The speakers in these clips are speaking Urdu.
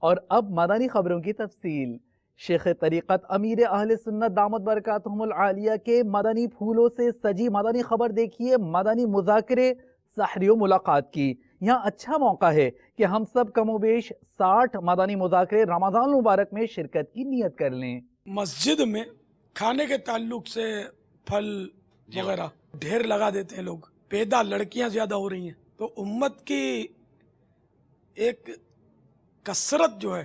اور اب مدنی خبروں کی تفصیل۔ شیخ طریقت امیر اہل سنت دامت برکاتہم العالیہ کے مدنی پھولوں سے سجی مدنی خبر دیکھیے مدنی مذاکرے سحری و ملاقات کی۔ یہاں اچھا موقع ہے کہ ہم سب کم و بیش 60 مدنی مذاکرے رمضان المبارک میں شرکت کی نیت کر لیں۔ مسجد میں کھانے کے تعلق سے پھل وغیرہ ڈھیر لگا دیتے ہیں لوگ، پیدا لڑکیاں زیادہ ہو رہی ہیں، تو امت کی ایک کثرت جو ہے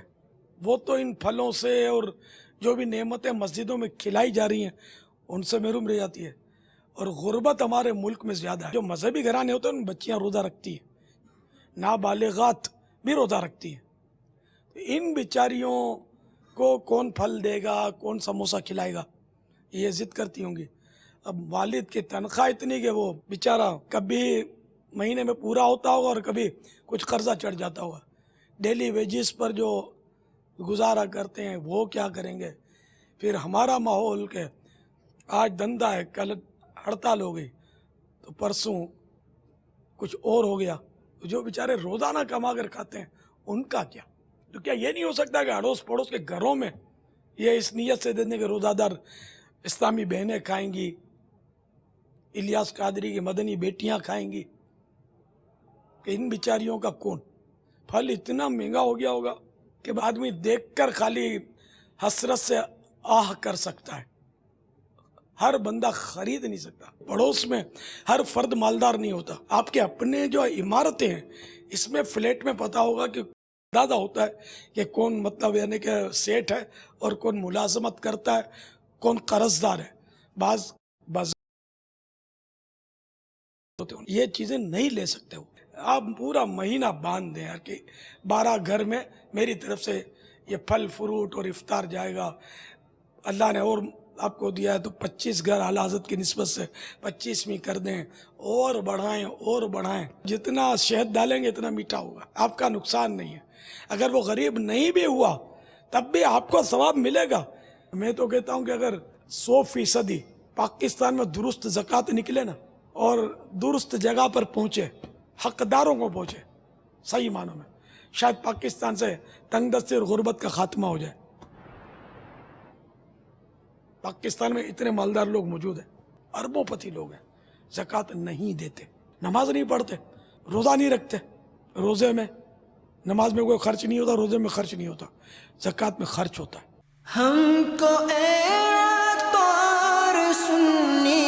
وہ تو ان پھلوں سے اور جو بھی نعمتیں مسجدوں میں کھلائی جا رہی ہیں ان سے محروم رہ جاتی ہے، اور غربت ہمارے ملک میں زیادہ ہے۔ جو مذہبی گھرانے ہوتے ہیں ان بچیاں روزہ رکھتی ہیں، نابالغات بھی روزہ رکھتی ہیں، ان بیچاریوں کو کون پھل دے گا، کون سموسہ کھلائے گا، یہ ضد کرتی ہوں گی۔ اب والد کی تنخواہ اتنی کہ وہ بیچارہ کبھی مہینے میں پورا ہوتا ہوگا اور کبھی کچھ قرضہ چڑھ جاتا ہوگا، ڈیلی ویجز پر جو گزارا کرتے ہیں وہ کیا کریں گے۔ پھر ہمارا ماحول کہ آج دھندا ہے، کل ہڑتال ہو گئی تو پرسوں کچھ اور ہو گیا، جو بیچارے روزانہ کما کر کھاتے ہیں ان کا کیا؟ تو کیا یہ نہیں ہو سکتا کہ اڑوس پڑوس کے گھروں میں یہ اس نیت سے دینے کے روزہ دار اسلامی بہنیں کھائیں گی، الیاس قادری کی مدنی بیٹیاں کھائیں گی، کہ ان بیچاریوں کا کون؟ پھل اتنا مہنگا ہو گیا ہوگا کہ آدمی دیکھ کر خالی حسرت سے آہ کر سکتا ہے، ہر بندہ خرید نہیں سکتا۔ پڑوس میں ہر فرد مالدار نہیں ہوتا۔ آپ کے اپنے جو عمارتیں ہیں اس میں فلیٹ میں پتا ہوگا کہ اندازہ ہوتا ہے کہ کون مطلب یعنی کہ سیٹ ہے اور کون ملازمت کرتا ہے، کون قرض دار ہے۔ بعض یہ چیزیں نہیں لے سکتے ہو، آپ پورا مہینہ باندھ دیں کہ 12 گھر میں میری طرف سے یہ پھل فروٹ اور افطار جائے گا۔ اللہ نے اور آپ کو دیا ہے تو 25 گھر اعلیٰ حضرت کی نسبت سے 25ویں کر دیں، اور بڑھائیں اور بڑھائیں۔ جتنا شہد ڈالیں گے اتنا میٹھا ہوگا، آپ کا نقصان نہیں ہے۔ اگر وہ غریب نہیں بھی ہوا تب بھی آپ کو ثواب ملے گا۔ میں تو کہتا ہوں کہ اگر 100% پاکستان میں درست زکوٰۃ نکلے نا اور درست جگہ پر پہنچے، حقداروں کو پہنچے صحیح معنوں میں، شاید پاکستان سے تنگ دستی اور غربت کا خاتمہ ہو جائے۔ پاکستان میں اتنے مالدار لوگ موجود ہیں، اربوں پتی لوگ ہیں، زکوٰۃ نہیں دیتے، نماز نہیں پڑھتے، روزہ نہیں رکھتے۔ روزے میں نماز میں کوئی خرچ نہیں ہوتا، روزے میں خرچ نہیں ہوتا، زکوٰۃ میں خرچ ہوتا ہے۔ ہم کو اے طور سنی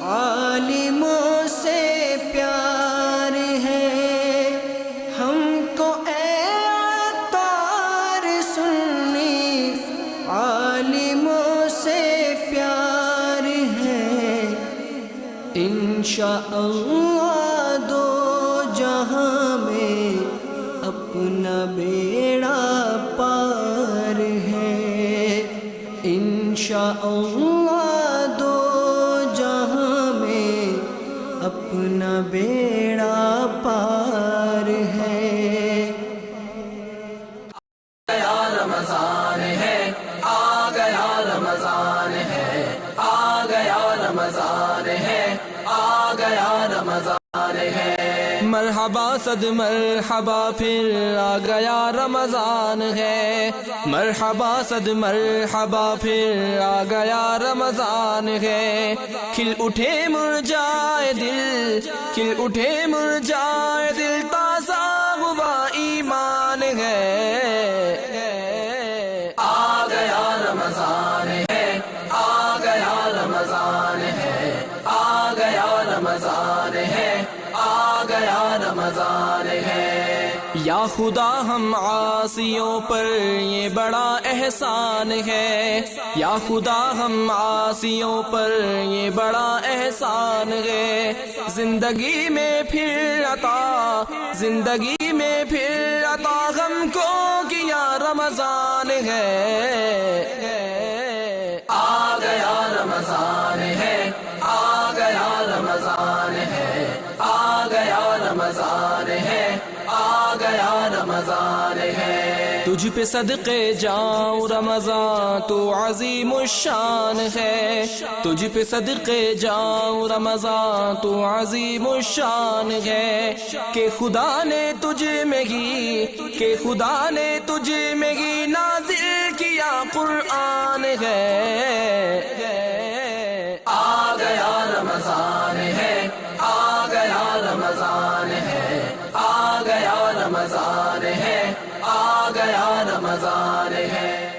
عالموں سے پیار ہے، ہم کو اے طور سنی عالموں سے پیار ہے، انشاءاللہ دو جہاں میں اپنا بیڑا پار ہے، انشاءاللہ دو جہاں میں اپنا بیڑا پار ہے۔ آ گیا رمضان ہے، آ گیا رمضان ہے، آ گیا رمضان ہے، آ گیا رمضان ہے۔ مرحبا صد مرحبا پھر آ گیا رمضان ہے، مرحبا صد مرحبا پھر آ گیا رمضان ہے۔ کھل اٹھے مرجائے دل، کھل اٹھے مرجائے دل، تازہ ہوا ایمان ہے۔ آ گیا رمضان ہے، آ گیا رمضان ہے، آ گیا رمضان ہے، آ گیا رمضان ہے۔ یا خدا ہم عاصیوں پر یہ بڑا احسان ہے، یا خدا ہم عاصیوں پر یہ بڑا احسان ہے۔ زندگی میں پھر عطا، زندگی میں پھر عطا ہم کو کیا رمضان ہے۔ آ گیا رمضان ہے، آ گیا رمضان ہے، آ گیا رمضان ہے، آ گیا رمضان ہے۔ تجھ پہ صدقے جاؤں رمضان تو عظیم الشان ہے، تجھ پہ صدقے جاؤں رمضان تو عظیم الشان ہے، کہ خدا نے تجھ میں ہی، کہ خدا نے تجھ میں ہی نازل کیا قرآن ہے۔ آ گیا رمضان ہے، آ گیا رمضان ہے، آ گیا رمضان ہے، آ گیا رمضان ہے۔